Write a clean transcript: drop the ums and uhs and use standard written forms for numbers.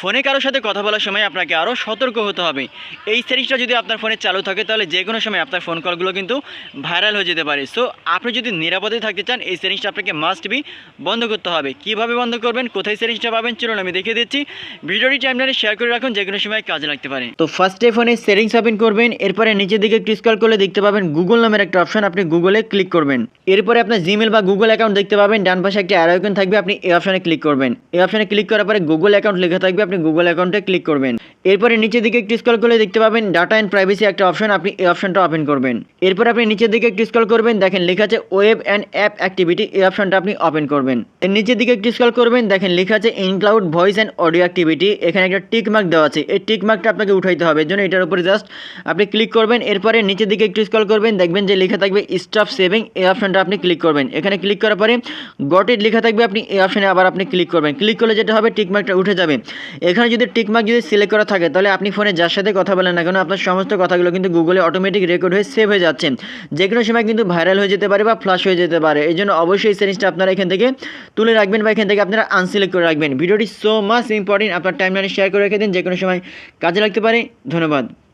ফোনে কারোর সাথে কথা বলার সময় আপনাকে আরও সতর্ক হতে হবে। এই সেটিংসটা যদি আপনার ফোনে চালু থাকে তাহলে যে কোনো সময় আপনার ফোন কলগুলো কিন্তু ভাইরাল হয়ে যেতে পারে। সো আপনি যদি নিরাপদে থাকতে চান এই সেটিংসটা আপনাকে মাস্ট বি বন্ধ করতে হবে। কীভাবে বন্ধ করবেন, কোথায় সেটিংসটা পাবেন, চলুন আমি দেখিয়ে দিচ্ছি। ভিডিওটি টাইমলাইনে শেয়ার করে রাখুন, যে কোনো সময় কাজে লাগতে পারে। তো ফার্স্টে ফোনে সেটিংস ওপেন করবেন, এরপরে নিচের দিকে একটু স্ক্রল করলে দেখতে পাবেন গুগল নামের একটা অপশন, আপনি গুগলে ক্লিক করবেন। এরপরে আপনার জিমেল বা গুগল অ্যাকাউন্ট দেখতে পাবেন, ডান পাশে একটা অ্যারো আইকন থাকবে, আপনি এই অপশনে ক্লিক করবেন। এই অপশনে ক্লিক করার পরে গুগল অ্যাকাউন্ট লেখা থাকবে, আপনি গুগল অ্যাকাউন্টে ক্লিক করবেন। এরপরে নিচের দিকে একটু স্ক্রল করলে দেখতে পাবেন ডাটা অ্যান্ড প্রাইভেসি একটা অপশন, আপনি এই অপশনটা ওপেন করবেন। এরপর আপনি নিচের দিকে একটু স্ক্রল করবেন, দেখেন লেখা আছে ওয়েব অ্যান্ড অ্যাপ অ্যাক্টিভিটি, এই অপশনটা আপনি ওপেন করবেন। এর নিচের দিকে একটু স্ক্রল করবেন, দেখেন লেখা আছে ইনক্লাউড ভয়েস অ্যান্ড অডিও অ্যাক্টিভিটি, এখানে একটা টিক মার্ক দেওয়া আছে, এই টিক মার্কটা আপনাকে উঠাইতে হবে, এর জন্য এটার উপরে জাস্ট আপনি ক্লিক করবেন। এরপরে নিচের দিকে একটু স্ক্রল করবেন, দেখবেন যে লেখা থাকবে স্টপ সেভিং, এই অপশনটা আপনি ক্লিক করবেন। এখানে ক্লিক করার পরে গট ইট লেখা থাকবে, আপনি এই অপশনে আবার আপনি ক্লিক করবেন। ক্লিক করলে যেটা হবে টিক মার্কটা উঠে যাবে। এখানে যদি টিক মার্ক যদি সিলেক্ট করা থাকে তাহলে আপনি ফোনে যার সাথে কথা বলেন না কেন আপনার সমস্ত কথাগুলো কিন্তু গুগলে অটোমেটিক রেকর্ড হয়ে সেভ হয়ে যাচ্ছে, যে কোনো সময় কিন্তু ভাইরাল হয়ে যেতে পারে বা ফ্লাশ হয়ে যেতে পারে। এই জন্য অবশ্যই এই সেটিংসটা আপনারা এখান থেকে তুলে রাখবেন বা এখান থেকে আপনারা আনসিলেক্ট করে রাখবেন। ভিডিওটি সো মাচ ইম্পর্টেন্ট, আপনার টাইমলাইনে শেয়ার করে রেখে দিন, যে কোনো সময় কাজে লাগতে পারে। ধন্যবাদ।